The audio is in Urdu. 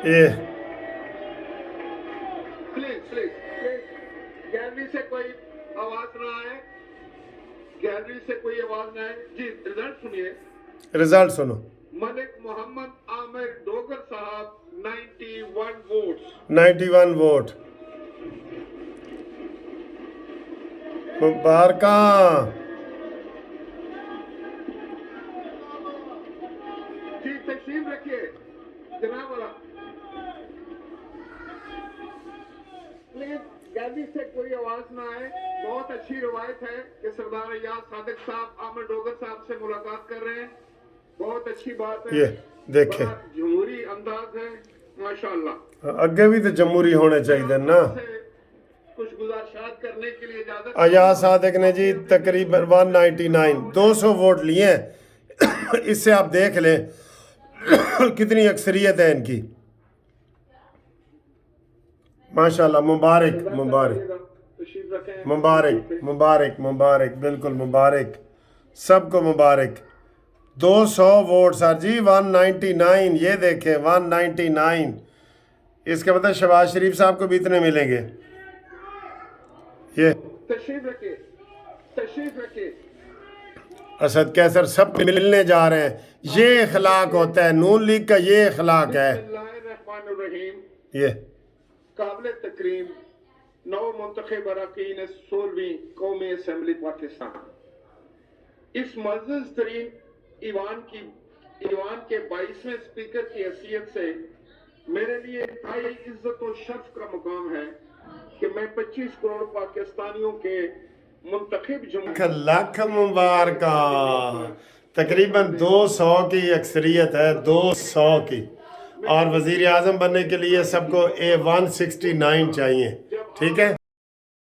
یہ پلیز پلیز گیلری سے کوئی آواز نہ آئے، گیلری سے کوئی آواز نہ آئے. جی رزلٹ سنیے. رزلٹ سنو. ملک محمد عامر ڈوگر صاحب 91 ووٹس. 91 ووٹ. مبارکاں. جی تشریف رکھیے جناب والا. پلیز گیلری سے کوئی آواز نہ آئے. بہت اچھی روایت ہے کہ سردار ایاز صادق صاحب عامر ڈوگر صاحب سے ملاقات کر رہے ہیں. بہت اچھی بات ہے. یہ دیکھیں بڑا جمہوری انداز ہے ماشاءاللہ. اگے بھی تو جمہوری ہونے چاہیے نا. کچھ گزارشات کرنے کے لیے اجازت. ایاز صادق نے جی تقریباً 199 200 ووٹ لیے ہیں. اس سے آپ دیکھ لیں کتنی اکثریت ہے ان کی. ماشاءاللہ. مبارک مبارک تشریف رکھیں. مبارک مبارک مبارک. بالکل مبارک. سب کو مبارک. 200 ووٹ سر جی. 199. یہ دیکھیں 199. اس کے مطلب شہباز شریف صاحب کو بھی اتنے ملیں گے. یہ تشریف رکھیے تشریف رکھیے. اسد کیسر سب ملنے جا رہے ہیں. یہ اخلاق ہوتا ہے نون لیگ کا. یہ اخلاق ہے. بسم اللہ الرحمن الرحیم. یہ قابل تکریم نو منتخب اراکین 16ویں قومی اسمبلی پاکستان. اس معزز ترین ایوان کے 22ویں اسپیکر کی حیثیت سے میرے لیے انتہائی عزت و شرف کا مقام ہے کہ میں 25 کروڑ پاکستانیوں کے منتخب لاکھ مبارکاں. تقریباً 200 کی اکثریت ہے. 200 کی. اور وزیر اعظم بننے کے لیے سب کو 169 چاہیے. ٹھیک ہے.